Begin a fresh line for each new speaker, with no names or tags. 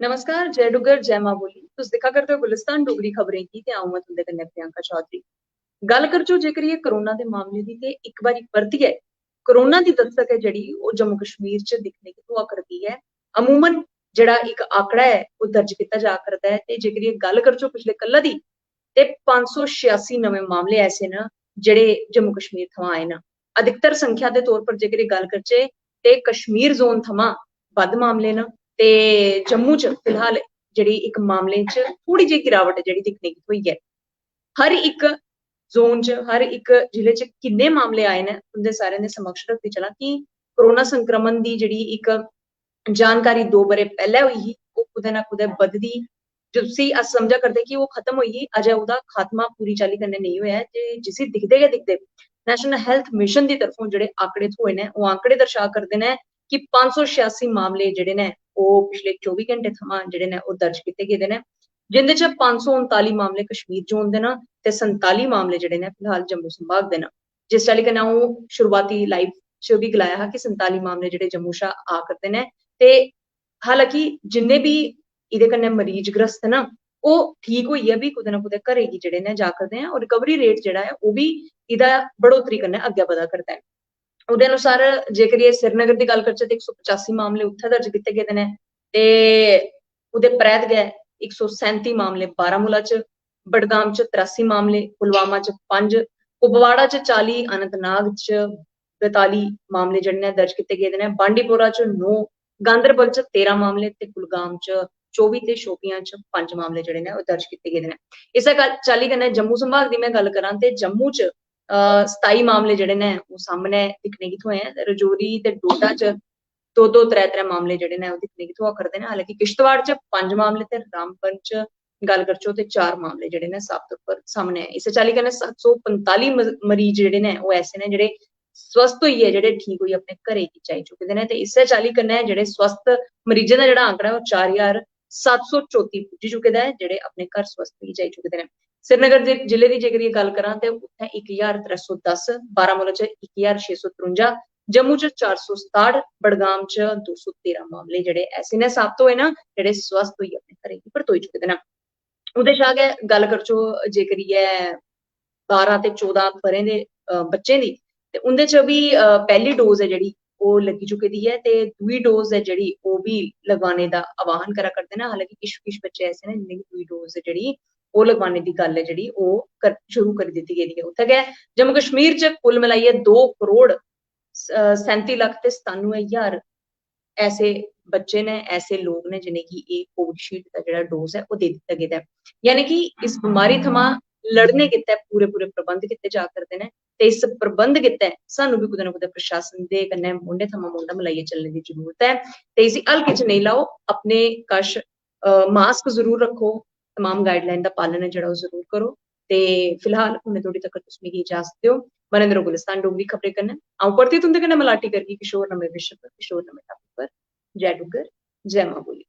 नमस्कार, जय डुग्गर, जय मां बोली। तुस दिक्खा करदे हो गुलिस्तान डोगरी खबरें की ते आऊं मैं तुंदे कन्नै प्रियंका चौधरी। गल करचो जेकर ये कोरोना दे मामले दी ते इक बारी परतियै कोरोना दी दस्तक है जेह्ड़ी ओह् जम्मू कश्मीर च दिक्खने गी थ्होआ करदी ऐ। अमूमन जेह्ड़ा इक आंकड़ा है ओह् दर्ज कीता जा करदा है ते जेकर ये गल करचो पिछले कल्ला दी ते 586 नमें मामले ऐसे न जेह्ड़े जम्मू कश्मीर थमां आए न। अधिकतर संख्या दे तौर पर जेकर गल करचै ते कश्मीर जोन थमां बद्ध मामले न ते जम्मू च फिलहाल जेह्ड़ी इक मामलें च थोड़ी जेही गिरावट है जेह्ड़ी दिक्खने गी थ्होई ऐ। हर इक जोन च हर इक जिले च किन्ने मामले आए न उंदे सारें दे समक्ष रखदी चलां कि कोरोना संक्रमण दी जेह्ड़ी इक जानकारी 2 ब'रे पैह्ले होई ही ओह् कुदै ना कुदै बधदी जिसी अस समझा करदे कि ओह् खत्म होई गेई अजें ओह्दा खात्मा पूरी चाल्ली कन्नै नेईं होएआ ऐ ते जिसी दिखदे गै दिखदे नेशनल हेल्थ मिशन दी तरफों जेह्ड़े आंकड़े थ्होए न ओह् आंकड़े दर्शा करदे न कि 586 मामले जेह्ड़े न ओह् पिछले 24 घैंटे थमां जेह्ड़े न ओह् दर्ज कीते गेदे न जिंदे च 539 मामले कश्मीर जोन दे न ते 47 मामले जेह्ड़े न फिलहाल जम्मू संभाग दे न जिस चाल्ली कन्नै अ'ऊं शुरुआती लाइव च बी गलाया हा कि 47 मामले जेह्ड़े जम्मू शा आ करदे न ते हालांकि जिन्ने बी एह्दे कन्नै मरीज ग्रस्त न ओह् ठीक होइयै बी कुदै ना कुदै घरै गी जेह्ड़े न जा करदे न और रिकवरी रेट जेह्ड़ा ऐ ओह् बी एह्दा बढ़ोतरी कन्नै अग्गै बधा करदा ऐ। ओह्दे अनुसार जेकर एह् श्रीनगर दी गल्ल करचै ते 185 मामले उत्थै दर्ज कीते गेदे न ते ओह्दे परैंत गै 137 मामले बारामूला च बडगाम च 83 मामले पुलवामा च 5 कुपवाड़ा च 40 अनंतनाग च 42 मामले जेह्ड़े न दर्ज कीते गेदे न बांडीपोरा च 9 गांदरबल च 13 मामले ते कुलगाम च 24 ते शोपियां च 5 मामले जेह्ड़े न ओह् दर्ज कीते गेदे न इस्सै चाल्ली कन्नै जम्मू संभाग दी मैं गल्ल करां ते जम्मू च 27 मामले जेह्ड़े न ओह् सामनै दिक्खने गी थ्होए न रजौरी ते डोडा च दो त्रै मामले जेह्ड़े न ओह् दिक्खने गी थ्होआ करदे न हालांकि किश्तवाड़ च 5 मामले ते रामबन च गल्ल करचो ते 4 मामले जेह्ड़े न साफ तौर पर सामनै आए इस्सै चाल्ली कन्नै 745 मरीज जेह्ड़े न ओह् ऐसे न जेह्ड़े स्वस्थ होइयै जेह्ड़े ठीक होइयै अपने घरै गी जाई चुके दे न ते इस्सै चाल्ली कन्नै जेह्ड़े स्वस्थ मरीजें दा जेह्ड़ा आंकड़ा ओह् 4734 पुज्जी चुके दा ऐ जेह्ड़े अपने घर स्वस्थ होइयै जाई चुके दे न श्रीनगर जिले दी जेकर गल्ल करां ते उत्थै 1310 बारामूला च 1653 जम्मू च 467 बडगाम च 213 मामले जेह्ड़े ऐसे न साबत होए न जेह्ड़े स्वस्थ होइयै अपने घरै गी परतोई चुके दे न ओह्दे शा गै गल्ल करचो जेकर 12 ते 14 ब'रें दे बच्चें दी ते उंदे च बी पैह्ली डोज ऐ जेह्ड़ी ओह् लग्गी चुकी दी ऐ ते दूई डोज ऐ जेह्ड़ी ओह् बी लगवाने दा आह्वान करा करदे न हालांकि किश बच्चे ऐसे न जिनेंगी दूई डोज जेह्ड़ी ओह् लगवाने दी गल्ल ऐ जेह्ड़ी ओह् शुरू करी दित्ती गेदी ऐ उत्थै गै जम्मू कश्मीर च कुल मिलाइयै 2 करोड़ 37 लक्ख ते 97 ज्हार ऐसे बच्चे न ऐसे लोग न जिनेंगी एह् कोविशील्ड दा जेह्ड़ा डोज ऐ ओह् दे दित्ता गेदा ऐ यानी कि इस बमारी थमां लड़ने गित्तै पूरे प्रबंध कीते जा करदे न ते इस प्रबंध गित्तै सानू भी कुदै ना कुदै प्रशासन दे कन्नै मुंढे थमां मुंढा मलाइयै चलने दी जरूरत ऐ ते इसी हल्के च नेईं लाओ अपने कश मास्क जरूर रक्खो तमाम गाइडलाइन दा पालन ऐ जेह्ड़ा ओह् जरूर करो ते फिलहाल हुनै धोड़ी तक्कर तुस मिगी इजाजत देओ मनेंद्र गुलिस्तान डोगरी खबरें कन्नै अ'ऊं परतियै तुंदे कन्नै मलाटी करगी किश होर नमें विशे पर किश होर नमें टापिक पर जय डुग्गर जय मां बोली।